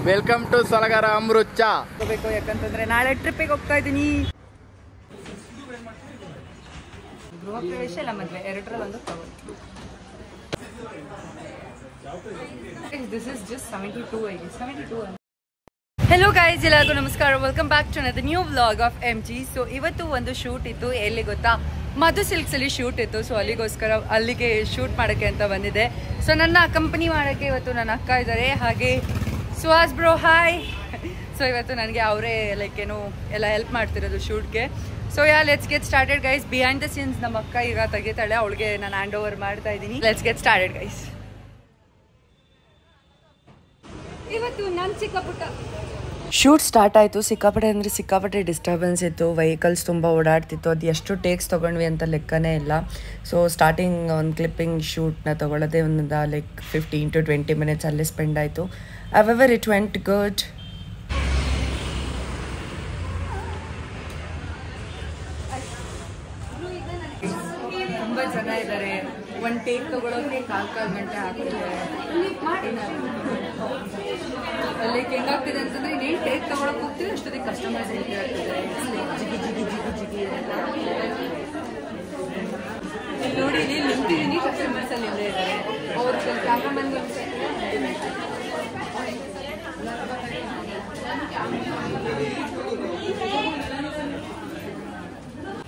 Welcome to ಸಲಗರ ಅಮೃತ ಚಾ. ಹೋಗಬೇಕು ಯಾಕಂತಂದ್ರೆ ನಾಳೆ ಟ್ರಿಪ್ಪಿಗೆ ಹೋಗ್ತಾ ಇದ್ದೀನಿ. ಗೃಹ ಪ್ರವೇಶ ಇಲ್ಲ ಮದುವೆ ಎರಡರಲ್ಲಿ ಒಂದು ತಗೊಳ್ಳಿ. ದಿಸ್ ಇಸ್ ಜಸ್ಟ್ 72 ಆಗಿ 72. ಹೆಲೋ ಗೈಸ್, ಎಲ್ಲರಿಗೂ ನಮಸ್ಕಾರ. Welcome back to another new vlog of MG. So ಇವತ್ತು ಒಂದು ಶೂಟ್ ಇತ್ತು. ಎಲ್ಲಿ ಗೊತ್ತಾ, ಮಧು ಸಿಲ್ಕ್ಸಲ್ಲಿ ಶೂಟ್ ಇತ್ತು. ಸೊ ಅಲ್ಲಿಗೆ ಶೂಟ್ ಮಾಡೋಕ್ಕೆ ಅಂತ ಬಂದಿದೆ. ಸೊ ನನ್ನ ಕಂಪನಿ ಮಾಡೋಕ್ಕೆ ಇವತ್ತು ನನ್ನ ಅಕ್ಕ ಇದ್ದಾರೆ, ಹಾಗೆ ಸುಹಾಸ್ ಬ್ರೋ ಹಾಯ್. ಸೊ ಇವತ್ತು ನನಗೆ ಅವರೇ ಲೈಕ್ ಏನು ಎಲ್ಲ ಹೆಲ್ಪ್ ಮಾಡ್ತಿರೋದು ಶೂಟ್ಗೆ. So let's get started guys. Behind the scenes ನಮ್ಮ ಅಕ್ಕ ಈಗ ತೆಗಿತಾಳೆ, ಅವಳಿಗೆ ನಾನು ಹ್ಯಾಂಡ್ ಓವರ್ ಮಾಡ್ತಾ ಇದ್ದೀನಿ. Let's get started guys. ಇವತ್ತು ನಾನು ಚಿಕ್ಕ ಪುಟ್ಟ ಶೂಟ್ ಸ್ಟಾರ್ಟ್ ಆಯಿತು. ಸಿಕ್ಕಾಪಟ್ಟೆ ಡಿಸ್ಟರ್ಬೆನ್ಸ್ ಇತ್ತು. ವೆಹಿಕಲ್ಸ್ ತುಂಬ ಓಡಾಡ್ತಿತ್ತು. ಅದು ಎಷ್ಟು ಟೇಕ್ಸ್ ತೊಗೊಂಡ್ವಿ ಅಂತ ಲೆಕ್ಕನೇ ಇಲ್ಲ. ಸೊ ಸ್ಟಾರ್ಟಿಂಗ್ ಒಂದು ಕ್ಲಿಪ್ಪಿಂಗ್ ಶೂಟ್ನ ತೊಗೊಳ್ಳೋದೇ ಒಂದು ಲೈಕ್ 15 to 20 ಮಿನಿಟ್ಸ್ ಅಲ್ಲಿ ಸ್ಪೆಂಡ್ ಆಯಿತು. However, it went good. ತುಂಬ ಜನ ಇದ್ದಾರೆ. ಒಂದು ಟೇಕ್ ತೊಗೊಳೋಕ್ಕೆ ಕಾಲು ಗಂಟೆ ಆಗ್ತಿದೆ. ಲೈಕ್ ಹೆಂಗಾಗ್ತಿದೆ ಅಂತಂದ್ರೆ, ಇನ್ನೇನು ಟೇಕ್ ತೊಗೊಳಕ್ಕೆ ಹೋಗ್ತಿದೆ ಅಷ್ಟೊತ್ತಿಗೆ ಕಸ್ಟಮರ್ಸ್ ಎಂಟ್ರಿ ಆಗ್ತಿದೆ. ಜಿಗಿ ಜಿಗಿ ಜಿಗಿ ಜಿಗಿ ಅಂತ ನೋಡಿ, ಇಲ್ಲಿ ನಿಂತಿದ್ದೀನಿ. ಕಸ್ಟಮರ್ಸ್ ಅಲ್ಲಿ ಇಲ್ಲೇ ಇದ್ದಾರೆ. ಅವ್ರ ಕ್ಯಾಮ್ರಾಮನ್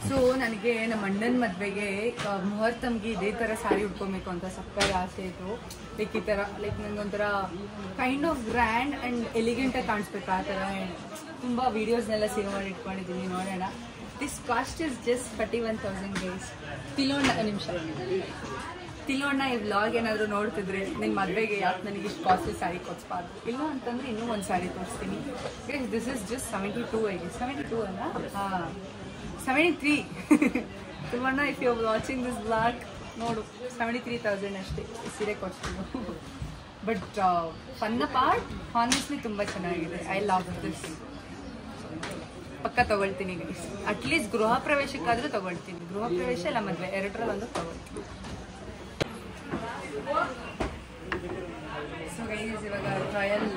ಸೊ ನನಗೆ ನಮ್ಮ ಅಣ್ಣನ ಮದುವೆಗೆ ಮುಹೂರ್ತಮ್ಗೆ ಇದೇ ಥರ ಸ್ಯಾರಿ ಉಟ್ಕೊಬೇಕು ಅಂತ ಸಕ್ಕರೆ ಆಸೆ ಇತ್ತು. ಲೈಕ್ ಈ ಥರ ಲೈಕ್ ನನಗೊಂಥರ ಕೈಂಡ್ ಆಫ್ ಗ್ರ್ಯಾಂಡ್ ಆ್ಯಂಡ್ ಎಲಿಗೆಂಟಾಗಿ ಕಾಣಿಸ್ಬೇಕು ಆ ಥರ. ತುಂಬ ವೀಡಿಯೋಸ್ನೆಲ್ಲ ಸೇವ್ ಮಾಡಿ ಇಟ್ಕೊಂಡಿದ್ದೀನಿ. ನೋಡೋಣ. This cost is just 31,000 guys. ತಿಳೋಣ ಈ ವ್ಲಾಗ್ ಏನಾದರೂ ನೋಡ್ತಿದ್ರೆ ನಿನ್ನ ಮದುವೆಗೆ ಯಾಕೆ ನನಗೆ ಇಷ್ಟು ಕಾಸ್ಟ್ಲಿ ಸ್ಯಾರಿ ಕೊಡಿಸ್ಬಾರ್ದು. ಇಲ್ಲ ಅಂತಂದರೆ ಇನ್ನೂ ಒಂದು ಸ್ಯಾರಿ ತೋರಿಸ್ತೀನಿ ಗೈಸ್. ದಿಸ್ ಇಸ್ ಜಸ್ಟ್ 72 ಆಗಿ 72 ಅಲ್ಲ, ಹಾಂ 73. ತಿಳೋಣ, if you are watching this vlog ನೋಡು, 73,000 ಅಷ್ಟೇ ಸೀರೆ ಕೊಡ್ತೀನಿ. ಬಟ್ ಫನ್ನ ಪಾರ್ಟ್ ಹಾನೆಸ್ಟ್ಲಿ ತುಂಬ ಚೆನ್ನಾಗಿದೆ. I love this. ಪಕ್ಕ ತೊಗೊಳ್ತೀನಿ ಗೈಸ್. ಅಟ್ಲೀಸ್ಟ್ ಗೃಹ ಪ್ರವೇಶಕ್ಕಾದರೂ ತೊಗೊಳ್ತೀನಿ. ಗೃಹ ಪ್ರವೇಶ ಇಲ್ಲ ಮದುವೆ ಎರಡರಲ್ಲಿ ಒಂದು ತೊಗೊಳ್ತೀನಿ. ಸೊ ಗೈಸ್, ಇವಾಗ ಟ್ರಯಲ್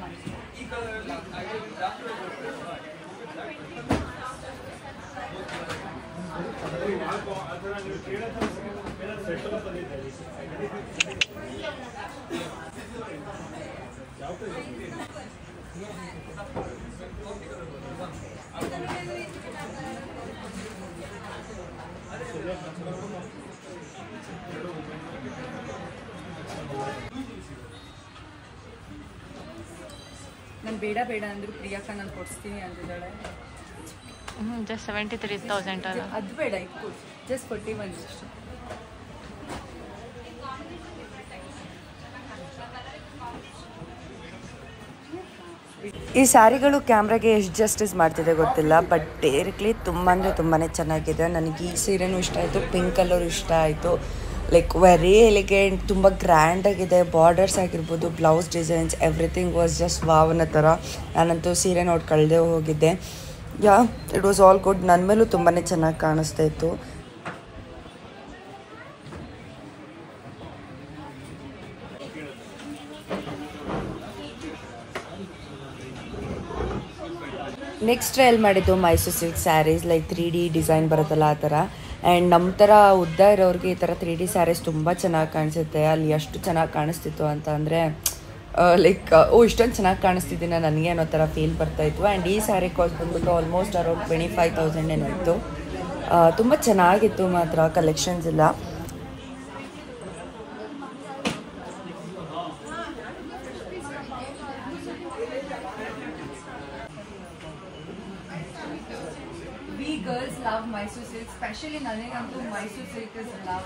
ಮಾಡಿ ನಾನು ಬೇಡ ಅಂದ್ರು ಪ್ರಿಯಾಕ ನಾನು ಕೊಡಿಸ್ತೀನಿ ಅಂದಿದ್ದಾಳೆ. ಜಸ್ಟ್ 73,000 ಅಲ್ಲ, ಅದು ಬೇಡ, ಇದು ಜಸ್ಟ್ ಕೊಟ್ಟು ಬಂದಿಷ್ಟು. ಈ ಸ್ಯಾರಿಗಳು ಕ್ಯಾಮ್ರಾಗೆ ಎಷ್ಟು ಜಸ್ಟಿಸ್ ಮಾಡ್ತಿದೆ ಗೊತ್ತಿಲ್ಲ, ಬಟ್ ಡೈರೆಕ್ಟ್ಲಿ ತುಂಬ ಅಂದರೆ ತುಂಬಾ ಚೆನ್ನಾಗಿದೆ. ನನಗೆ ಈ ಸೀರೆನೂ ಇಷ್ಟ ಆಯಿತು, ಪಿಂಕ್ ಕಲರ್ ಇಷ್ಟ ಆಯಿತು. ಲೈಕ್ ವೆರಿ ಎಲಿಗೆಂಟ್, ತುಂಬ ಗ್ರ್ಯಾಂಡಾಗಿದೆ. ಬಾರ್ಡರ್ಸ್ ಆಗಿರ್ಬೋದು, blouse designs, everything was just wow ಅನ್ನೋ ಥರ. ನಾನಂತೂ ಸೀರೆ ನೋಡಿ ಕಳೆದೇ ಹೋಗಿದ್ದೆ. It was all good. ನನ್ನ ಮೇಲೂ ತುಂಬಾ ಚೆನ್ನಾಗಿ ಕಾಣಿಸ್ತಾ ಇತ್ತು. ನೆಕ್ಸ್ಟ್ ಟ್ರಯಲ್ ಮಾಡಿದ್ದು Mysore silk sarees. Like 3D design ಬರುತ್ತಲ್ಲ ಆ ಥರ. ಆ್ಯಂಡ್ ನಮ್ಮ ಥರ ಉದ್ದ ಇರೋರಿಗೆ ಈ ಥರ 3D ಸ್ಯಾರೀಸ್ ತುಂಬ ಚೆನ್ನಾಗಿ ಕಾಣಿಸುತ್ತೆ. ಅಲ್ಲಿ ಎಷ್ಟು ಚೆನ್ನಾಗಿ ಕಾಣಿಸ್ತಿತ್ತು ಅಂತ ಅಂದರೆ ಲೈಕ್ ಇಷ್ಟೊಂದು ಚೆನ್ನಾಗಿ ಕಾಣಿಸ್ತಿದ್ದೀನ ನನಗೆ ಅನ್ನೋ ಥರ ಫೀಲ್ ಬರ್ತಾಯಿತ್ತು. ಆ್ಯಂಡ್ ಈ ಸ್ಯಾರಿ ಕಾಸ್ಟ್ ಬಂದ್ಬಿಟ್ಟು ಆಲ್ಮೋಸ್ಟ್ ಅರೌಂಡ್ 25,000 ಏನೋ ಇತ್ತು. ತುಂಬ ಚೆನ್ನಾಗಿತ್ತು ಮಾತ್ರ, ಕಲೆಕ್ಷನ್ಸ್ ಇಲ್ಲ. Girls love Mysore silk, especially ನನಗಂತೂ Mysore silk is love.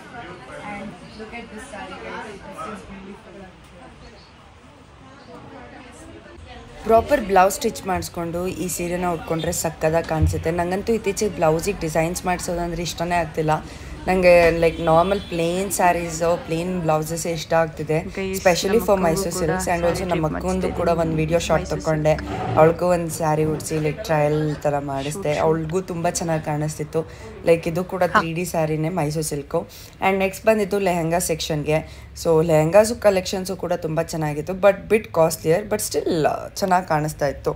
And look at this saree guys, it's just beautiful. Proper blouse stitch ಮಾಡಿಸ್ಕೊಂಡು ಈ ಸೀರೆನ ಉಟ್ಕೊಂಡ್ರೆ ಸಕ್ಕದಾಗಿ ಕಾಣಿಸುತ್ತೆ. ನನಗಂತೂ ಇತ್ತೀಚೆಗೆ ಬ್ಲೌಸಿಗೆ ಡಿಸೈನ್ಸ್ ಮಾಡಿಸೋದಂದ್ರೆ ಇಷ್ಟನೇ ಆಗ್ತಿಲ್ಲ. ನನಗೆ like normal plain sarees plain blouses ಇಷ್ಟ ಆಗ್ತಿದೆ, specially for Mysore silks. And also ನಮ್ಮ ಅಕ್ಕಂದು ಕೂಡ ಒಂದು ವಿಡಿಯೋ ಶಾರ್ಟ್ ತೊಗೊಂಡೆ, ಅವಳಿಗೂ ಒಂದು ಸ್ಯಾರಿ ಉಡಿಸಿ ಲೈಕ್ ಟ್ರಯಲ್ ಥರ ಮಾಡಿಸ್ದೆ, ಅವಳಿಗೂ ತುಂಬ ಚೆನ್ನಾಗಿ ಕಾಣಿಸ್ತಿತ್ತು. ಲೈಕ್ ಇದು ಕೂಡ 3D ಸ್ಯಾರಿನೇ ಮೈಸೂರು ಸಿಲ್ಕು. ಆ್ಯಂಡ್ ನೆಕ್ಸ್ಟ್ ಬಂದಿತ್ತು ಲೆಹೆಂಗಾ ಸೆಕ್ಷನ್ಗೆ. ಸೊ ಲೆಹೆಂಗಾಸು ಕಲೆಕ್ಷನ್ಸು ಕೂಡ ತುಂಬ ಚೆನ್ನಾಗಿತ್ತು, but bit costlier, but still ಚೆನ್ನಾಗಿ ಕಾಣಿಸ್ತಾ ಇತ್ತು.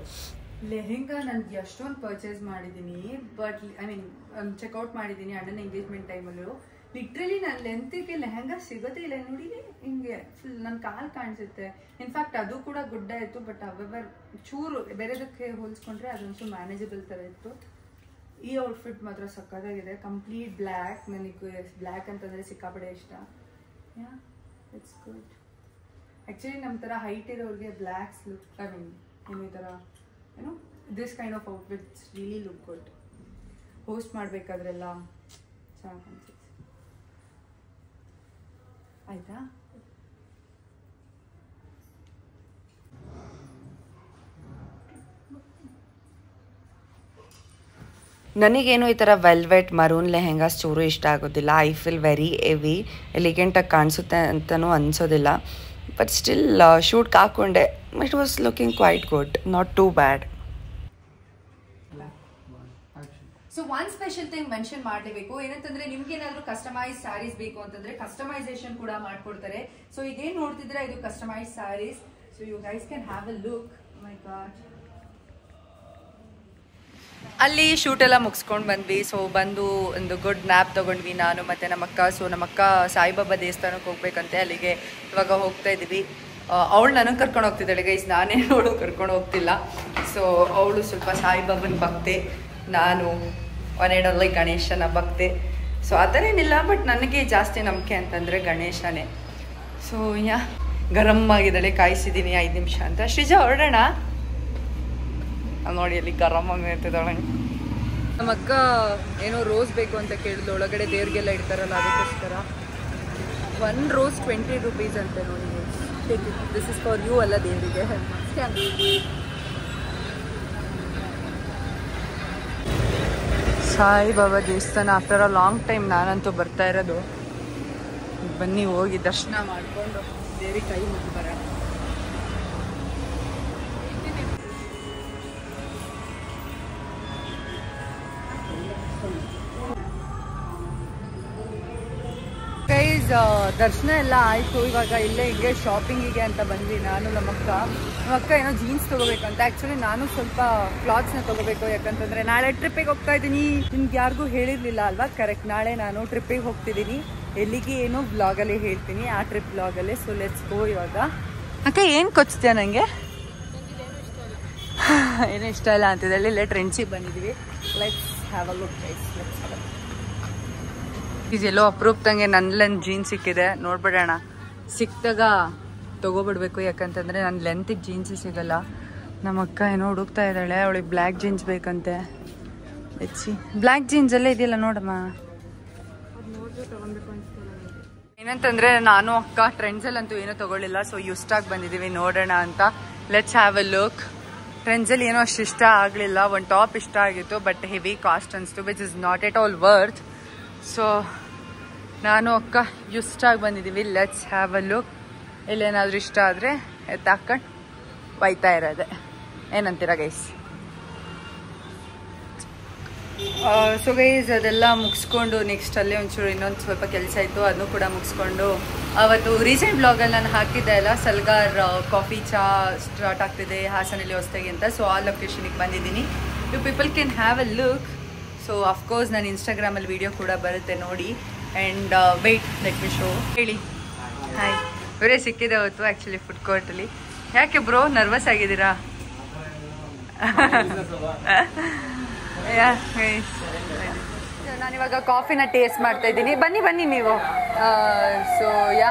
ಲೆಹೆಂಗಾ ನಾನು ಎಷ್ಟೊಂದು ಪರ್ಚೇಸ್ ಮಾಡಿದ್ದೀನಿ, ಬಟ್ ಐ ಮೀನ್ ಚೆಕ್ಔಟ್ ಮಾಡಿದ್ದೀನಿ ಅಣ್ಣನ ಎಂಗೇಜ್ಮೆಂಟ್ ಟೈಮಲ್ಲೂ. ಲಿಟ್ರಲಿ ನನ್ನ ಲೆಂತಿಗೆ ಲೆಹೆಂಗಾ ಸಿಗೋದೇ ಇಲ್ಲ. ನೋಡಿ ಹಿಂಗೆ ಫುಲ್ ನನ್ನ ಕಾಲು ಕಾಣಿಸುತ್ತೆ. ಇನ್ಫ್ಯಾಕ್ಟ್ ಅದು ಕೂಡ ಗುಡ್ಡ ಇತ್ತು, ಬಟ್ ಅವೆವರ್ ಚೂರು ಬೇರೆದಕ್ಕೆ ಹೋಲಿಸ್ಕೊಂಡ್ರೆ ಅದೊಂಚೂರು ಮ್ಯಾನೇಜಬಲ್ ಥರ ಇತ್ತು. ಈ ಔಟ್ಫಿಟ್ ಮಾತ್ರ ಸಕ್ಕತ್ತಾಗಿದೆ, ಕಂಪ್ಲೀಟ್ ಬ್ಲ್ಯಾಕ್. ನನಗೆ ಬ್ಲ್ಯಾಕ್ ಅಂತಂದರೆ ಸಿಕ್ಕಾಪಡೆ ಇಷ್ಟ. Yeah it's good. ಆ್ಯಕ್ಚುಲಿ ನಮ್ಮ ಥರ ಹೈಟ್ ಇರೋರಿಗೆ ಬ್ಲ್ಯಾಕ್ಸ್ ಲುಕ್, ಐ ಮೀನ್ ಏನು ಈ ಥರ ಏನೋ this kind of outfits really look good. Host ಮಾಡಬೇಕಾದ್ರೆಲ್ಲ ಚೆನ್ನಾಗಿ ಕಾಣಿಸುತ್ತೆ. ಆಯಿತಾ? ನನಗೇನು ಈ ಥರ ವೆಲ್ವೆಟ್ ಮರೂನ್ ಲೆಹೆಂಗಾಸ್ ಚೂರು ಇಷ್ಟ ಆಗೋದಿಲ್ಲ. ಐ ಫೀಲ್ ವೆರಿ ಹೆವಿ, ಎಲಿಗೆಂಟಾಗಿ ಕಾಣಿಸುತ್ತೆ ಅಂತಲೂ ಅನಿಸೋದಿಲ್ಲ. ಬಟ್ ಸ್ಟಿಲ್ ಶೂಟ್ಗೆ ಹಾಕ್ಕೊಂಡೆ, it was looking quite good, not too bad. So one special thing mention ಮಾಡಲೇಬೇಕು, ಏನಂತಂದ್ರೆ ನಿಮ್ಗೇನಾದ್ರೂ ಕಸ್ಟಮೈಸ್ ಸ್ಯಾರೀಸ್ ಬೇಕು ಅಂತಂದ್ರೆ ಕಸ್ಟಮೈಸೇಷನ್ ಕೂಡ ಮಾಡ್ಕೊಡ್ತಾರೆ. ಸೊ ಇದೇನು ನೋಡ್ತಿದ್ರೆ ಇದು customise sarees. So you guys can have a look. My God, ಅಲ್ಲಿ ಶೂಟ್ ಎಲ್ಲ ಮುಗಿಸ್ಕೊಂಡು ಬಂದ್ವಿ. ಸೊ ಬಂದು ಒಂದು ಗುಡ್ ನ್ಯಾಪ್ ತೊಗೊಂಡ್ವಿ ನಾನು ಮತ್ತು ನಮ್ಮ ಅಕ್ಕ. ಸೊ ನಮ್ಮ ಅಕ್ಕ ಸಾಯಿಬಾಬಾ ದೇವಸ್ಥಾನಕ್ಕೆ ಹೋಗ್ಬೇಕಂತೆ, ಅಲ್ಲಿಗೆ ಇವಾಗ ಹೋಗ್ತಾ ಇದ್ದೀವಿ. ಅವಳು ನನಗೆ ಕರ್ಕೊಂಡು ಹೋಗ್ತಿದ್ದಾಳೆ ಗೈಸ್, ನಾನೇ ಅವಳು ಕರ್ಕೊಂಡು ಹೋಗ್ತಿಲ್ಲ. ಸೊ ಅವಳು ಸ್ವಲ್ಪ ಸಾಯಿಬಾಬನ ಭಕ್ತೆ, ನಾನು ಒನೇಡಲ್ಲಿ ಗಣೇಶನ ಭಕ್ತೆ. ಸೊ ಆ ಥರ ಏನಿಲ್ಲ, ಬಟ್ ನನಗೆ ಜಾಸ್ತಿ ನಂಬಿಕೆ ಅಂತಂದರೆ ಗಣೇಶನೇ. ಸೊ ಯಾ ಗರಮ್ ಆಗಿದ್ದಾಳೆ, ಕಾಯಿಸಿದ್ದೀನಿ 5 ನಿಮಿಷ ಅಂತ. ಶ್ರೀಜಾ ಹೊರಡೋಣ ನೋಡಿ, ಅಲ್ಲಿ ಗರಮ್ ಆಗಿ ಇರ್ತಿದ್ದಾಳೆ. ನಮ್ಮ ಅಕ್ಕ ಏನೋ ರೋಸ್ ಬೇಕು ಅಂತ ಕೇಳಿದ್ಲು, ಒಳಗಡೆ ದೇವ್ರಿಗೆಲ್ಲ ಇಡ್ತಾರಲ್ಲ ಅದಕ್ಕೋಸ್ಕರ. 1 ರೋಸ್ 20 ರೂಪೀಸ್ ಅಂತೆ ನೋಡಿ. ದಿಸ್ ಇಸ್ ಫಾರ್ ಯು ಅಲ್ಲ, ದೇವರಿಗೆ. ಸಾಯಿಬಾಬಾ ದೇವಸ್ಥಾನ ಆಫ್ಟರ್ ಅ ಲಾಂಗ್ ಟೈಮ್ ನಾನಂತೂ ಬರ್ತಾ ಇರೋದು. ಬನ್ನಿ ಹೋಗಿ ದರ್ಶನ ಮಾಡಿಕೊಂಡು ದೇವಿ ಕೈ ಮುಗಿ ಬರೋಣ. ಗೈಸ್ ದರ್ಶನ ಎಲ್ಲ ಆಯಿತು. ಇವಾಗ ಇಲ್ಲೇ ಹಿಂಗೆ ಶಾಪಿಂಗಿಗೆ ಅಂತ ಬಂದ್ವಿ ನಾನು ನಮ್ಮ ಅಕ್ಕ ಏನೋ ಜೀನ್ಸ್ ತೊಗೋಬೇಕಂತ. ಆ್ಯಕ್ಚುಲಿ ನಾನು ಸ್ವಲ್ಪ ಕ್ಲಾತ್ಸ್ನ ತೊಗೋಬೇಕು, ಯಾಕಂತಂದರೆ ನಾಳೆ ಟ್ರಿಪ್ಪಿಗೆ ಹೋಗ್ತಾ ಇದ್ದೀನಿ. ನಿಮ್ಗೆ ಯಾರಿಗೂ ಹೇಳಿರಲಿಲ್ಲ ಅಲ್ವಾ? ಕರೆಕ್ಟ್, ನಾಳೆ ನಾನು ಟ್ರಿಪ್ಪಿಗೆ ಹೋಗ್ತಿದ್ದೀನಿ. ಎಲ್ಲಿಗೆ ಏನೋ ಬ್ಲಾಗಲ್ಲಿ ಹೇಳ್ತೀನಿ, ಆ ಟ್ರಿಪ್ ಬ್ಲಾಗಲ್ಲೇ. So let's go. ಇವಾಗ ಅಕ್ಕ ಏನು ಕೊಚ್ತೀಯ ನನಗೆ? ಏನೂ ಇಷ್ಟ ಇಲ್ಲ ಅಂತಿದ್ದಲ್ಲಿ. ಇಲ್ಲೇ ಟ್ರೆಂಡ್ಸಿಗೆ ಬಂದಿದ್ದೀವಿ. Let's have a look guys, let's have a look. ಇದೆಲ್ಲೋ ಅಪ್ರೂಪ್ದಂಗೆ ನನ್ಲೆಂತ್ ಜೀನ್ಸ್ ಸಿಕ್ಕಿದೆ, ನೋಡ್ಬಿಡೋಣ. ಸಿಕ್ಕಿದಾಗ ತೊಗೊಬಿಡ್ಬೇಕು, ಯಾಕಂತಂದರೆ ನನ್ನ ಲೆಂತಿಗೆ ಜೀನ್ಸೇ ಸಿಗಲ್ಲ. ನಮ್ಮ ಅಕ್ಕ ಏನೋ ಹುಡುಕ್ತಾ ಇದ್ದಾಳೆ, ಅವಳಿಗೆ ಬ್ಲ್ಯಾಕ್ ಜೀನ್ಸ್ ಬೇಕಂತೆ. ಹೆಚ್ಚಿ ಬ್ಲ್ಯಾಕ್ ಜೀನ್ಸಲ್ಲೇ ಇದೆಯಲ್ಲ ನೋಡಮ್ಮ. ಏನಂತಂದರೆ ನಾನು ಅಕ್ಕ ಟ್ರೆಂಡ್ಸಲ್ಲಂತೂ ಏನೂ ತೊಗೊಳ್ಳಿಲ್ಲ. ಸೊ ಯುಸ್ಟಾಗಿ ಬಂದಿದ್ದೀವಿ ನೋಡೋಣ ಅಂತ. Let's have a look. ಟ್ರೆಂಡ್ಸಲ್ಲಿ ಏನೋ ಅಷ್ಟು ಇಷ್ಟ ಆಗಲಿಲ್ಲ. ಒಂದು ಟಾಪ್ ಇಷ್ಟ ಆಗಿತ್ತು, ಬಟ್ ಹೆವಿ ಕಾಸ್ಟ್ ಅನಿಸ್ತು, which is not at all worth. So ನಾನು ಅಕ್ಕ ಯುಸ್ಟಾಗಿ ಬಂದಿದ್ದೀವಿ. Let's have a look. ಇಲ್ಲೇನಾದರೂ ಇಷ್ಟ ಆದರೆ ಎತ್ತಾಕೊಂಡು ಒಯ್ತಾ ಇರೋದೆ. ಏನಂತೀರ ಗೈಸ್? ಸೊ ಗೈಸ್ ಅದೆಲ್ಲ ಮುಗಿಸ್ಕೊಂಡು ನೆಕ್ಸ್ಟ್ ಅಲ್ಲೇ ಒಂಚೂರು ಇನ್ನೊಂದು ಸ್ವಲ್ಪ ಕೆಲಸ ಇತ್ತು, ಅದನ್ನು ಕೂಡ ಮುಗಿಸ್ಕೊಂಡು ಅವತ್ತು ರೀಸೆಂಟ್ ಬ್ಲಾಗಲ್ಲಿ ನಾನು ಹಾಕಿದ್ದೆ ಅಲ್ಲ, ಸಲ್ಗಾರ್ ಕಾಫಿ ಚಾ ಸ್ಟಾರ್ಟ್ ಆಗ್ತಿದೆ ಹಾಸನಲ್ಲಿ ಹೊಸದಾಗಿ ಅಂತ. ಸೊ ಆ ಲೊಕೇಶನಿಗೆ ಬಂದಿದ್ದೀನಿ. You people can have a look. So of course ನಾನು ಇನ್ಸ್ಟಾಗ್ರಾಮಲ್ಲಿ ವಿಡಿಯೋ ಕೂಡ ಬರುತ್ತೆ ನೋಡಿ. And wait, let me show. ಹೇಳಿ ಹಾಯ್. ಇವರೇ ಸಿಕ್ಕಿದೆ ಅವತ್ತು ಆ್ಯಕ್ಚುಲಿ ಫುಡ್ ಕೋರ್ಟಲ್ಲಿ. ಯಾಕೆ ಬ್ರೋ ನರ್ವಸ್ ಆಗಿದ್ದೀರಾ? ನಾನಿವಾಗ ಕಾಫಿನ ಟೇಸ್ಟ್ ಮಾಡ್ತಾ ಇದ್ದೀನಿ. ಬನ್ನಿ ಬನ್ನಿ ನೀವು. ಸೊ ಯಾ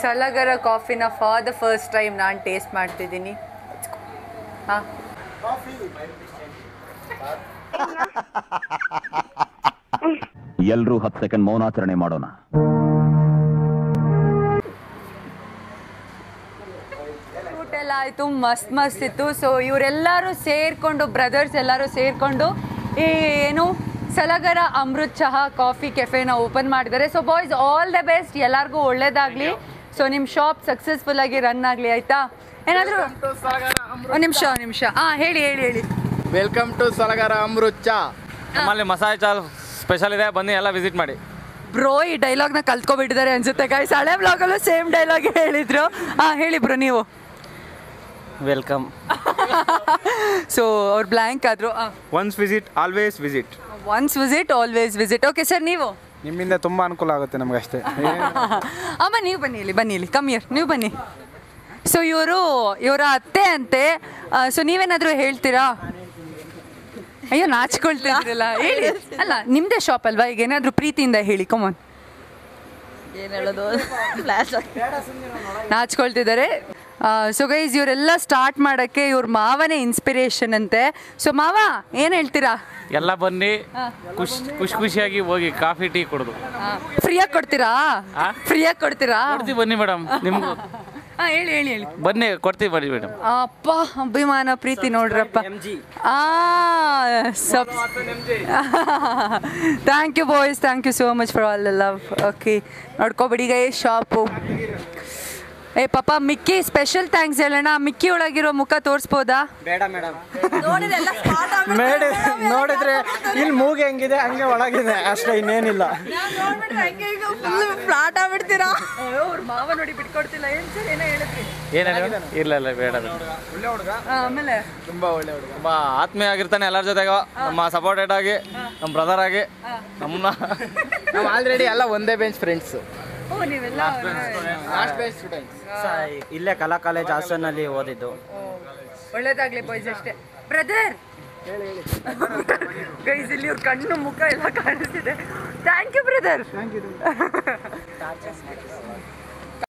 ಸಲಗರ ಕಾಫಿನ ಫಾರ್ ದ ಫಸ್ಟ್ ಟೈಮ್ ನಾನು ಟೇಸ್ಟ್ ಮಾಡ್ತಿದ್ದೀನಿ. ಹಾಂ, ಎಲ್ಲರೂ 10 ಸೆಕೆಂಡ್ ಮೌನಾಚರಣೆ ಮಾಡೋಣ. ಊಟ ಎಲ್ಲ ಆಯಿತು, ಮಸ್ತ್ ಇತ್ತು. ಸೊ ಇವರೆಲ್ಲರೂ ಸೇರಿಕೊಂಡು, ಬ್ರದರ್ಸ್ ಎಲ್ಲರೂ ಸೇರಿಕೊಂಡು ಈ ಏನು ಸಲಗರ ಅಮೃತ್ ಚಹಾ ಕಾಫಿ ಕೆಫೆನ ಓಪನ್ ಮಾಡಿದ್ದಾರೆ. So boys, all the best, ಎಲ್ಲರಿಗೂ ಒಳ್ಳೇದಾಗಲಿ. ಸೊ ನಿಮ್ಮ ಶಾಪ್ ಸಕ್ಸಸ್ಫುಲ್ ಆಗಿ ರನ್ ಆಗಲಿ, ಆಯಿತಾ? ಏನಾದರೂ ಒಂದು ನಿಮಿಷ ಹೇಳಿ. ವೆಲ್ಕಮ್ ಟು ಸಲಗರ ಅಮೃತ್ ಚಾ. ನಮ್ಮಲ್ಲಿ ಮಸಾಲೆ ಚಾ ಸ್ಪೆಷಲ್ ಇದೆ, ಬನ್ನಿ ಎಲ್ಲ ವಿಸಿಟ್ ಮಾಡಿ. ಬ್ರೋ ಈ ಡೈಲಾಗ್ನ ಕಲ್ತ್ಕೊಬಿಟ್ಟಿದ್ದಾರೆ ಅನ್ಸುತ್ತೆ ಗೈಸ್. ಹಳೆ ಬ್ಲಾಗಲ್ಲೂ ಸೇಮ್ ಡೈಲಾಗ್ ಹೇಳಿದ್ರು. ಹೇಳಿ ಬ್ರೋ ನೀವು. ವೆಲ್ಕಮ್. ಸೊ ಅವ್ರು ಬ್ಲ್ಯಾಂಕ್ ಆದರು. Once visit always visit. Once visit always visit. Okay sir, ನೀವು? ನಿಮ್ಮಿಂದ ತುಂಬ ಅನುಕೂಲ ಆಗುತ್ತೆ ನಮ್ಗೆ ಅಷ್ಟೇ. ಅಮ್ಮ ನೀವು ಬನ್ನಿ ಇಲ್ಲಿ ಕಮ್ ಇಯರ್, ನೀವು ಬನ್ನಿ. ಸೊ ಇವರ ಅತ್ತೆ ಅಂತೆ. ಸೊ ನೀವೇನಾದರೂ ಹೇಳ್ತೀರಾ? ಅಯ್ಯೋ ನಾಚ್ಕೊಳ್ತಿದ್ದೀರಲ್ಲ, ಹೇಳಿ. ಅಲ್ಲ ನಿಮ್ಮದೇ ಶಾಪ್ ಅಲ್ವಾ, ಈಗ ಏನಾದರೂ ಪ್ರೀತಿಯಿಂದ ಹೇಳಿ. ಕಮಾನ್. ಏನು ಹೇಳೋದು, ನಾಚ್ಕೊಳ್ತಿದ್ದಾರೆ. ಸೊ ಗೈಸ್, ಇವರೆಲ್ಲ ಸ್ಟಾರ್ಟ್ ಮಾಡೋಕ್ಕೆ ಇವ್ರ ಮಾವನೇ ಇನ್ಸ್ಪಿರೇಷನ್ ಅಂತೆ. ಸೊ ಮಾವ ಏನು ಹೇಳ್ತೀರಾ? ಎಲ್ಲ ಬನ್ನಿ, ಖುಷಿಯಾಗಿ ಹೋಗಿ ಕಾಫಿ ಟೀ ಕುಡಿದು. ಫ್ರೀಯಾಗಿ ಕೊಡ್ತೀರಾ? ಫ್ರೀಯಾಗಿ ಕೊಡ್ತೀರಾ? ಕೊಡ್ತೀವಿ ಬನ್ನಿ ಮೇಡಮ್, ನಿಮ್ಗೂ ಹೇಳಿ ಬನ್ನಿ, ಕೊಡ್ತೀವಿ ಬನ್ನಿ ಮೇಡಮ್. ಅಪ್ಪ ಅಭಿಮಾನ ಪ್ರೀತಿ ನೋಡ್ರಪ್ಪ. Thank you boys, thank you so much for all the love. Okay, ನೋಡ್ಕೊಬಿಡಿ ಗೈಸ್ ಶಾಪು. ಏ ಪಾಪ ಮಿಕ್ಕಿ ಸ್ಪೆಷಲ್ ಥ್ಯಾಂಕ್ಸ್ ಹೇಳೋಣ. ಮಿಕ್ಕಿ ಒಳಗಿರೋ ಮುಖ ತೋರಿಸ್ಬೋದಾ? ಬೇಡ ಮೇಡಮ್, ನೋಡಿದ್ರೆ ಇಲ್ಲಿ ಮೂಗೆ ಹೆಂಗಿದೆ ಹಂಗೆ ಒಳಗಿದೆ ಅಷ್ಟೇ, ಇನ್ನೇನಿಲ್ಲ. ಫ್ಲಾಟ್ ಆಗ್ಬಿಡ್ತೀರಾ? ಅವ್ರ ಮಾವ ನೋಡಿ ಬಿಟ್ಕೊಡ್ತಿಲ್ಲ. ಏನು ಸರ್ ಏನೋ ಹೇಳಿದ್ರಿ? ಇಲ್ಲ ಬೇಡ. ಆಮೇಲೆ ತುಂಬಾ ಒಳ್ಳೆ ಹುಡುಗ, ತುಂಬಾ ಆತ್ಮೀಯ ಆಗಿರ್ತಾನೆ ಎಲ್ಲರ ಜೊತೆಗೂ, ನಮ್ಮ ಸಪೋರ್ಟೆಡ್ ಆಗಿ, ನಮ್ಮ ಬ್ರದರ್ ಆಗಿ. ನಾವು ಆಲ್ರೆಡಿ ಎಲ್ಲ ಒಂದೇ ಬೆಂಚ್ ಫ್ರೆಂಡ್ಸ್. ಓ ನೀವೆಲ್ಲ ಲಾಸ್ಟ್ ಬೆಂಚ್ ಸ್ಟೂಡೆಂಟ್ಸ್. ಇಲ್ಲೇ ಕಲಾ ಕಾಲೇಜ್ ಹಾಸನಲ್ಲಿ ಓದಿದ್ದು. ಒಳ್ಳೇದಾಗ್ಲಿ ಬಾಯ್ಸ್ ಅಷ್ಟೇ. ಬ್ರದರ್ ಗೈಸ್, ಇಲ್ಲಿ ಇವ್ರ ಕಣ್ಣು ಮುಖ ಎಲ್ಲ ಕಾಣಿಸ್ತಿದೆ. Thank you brother.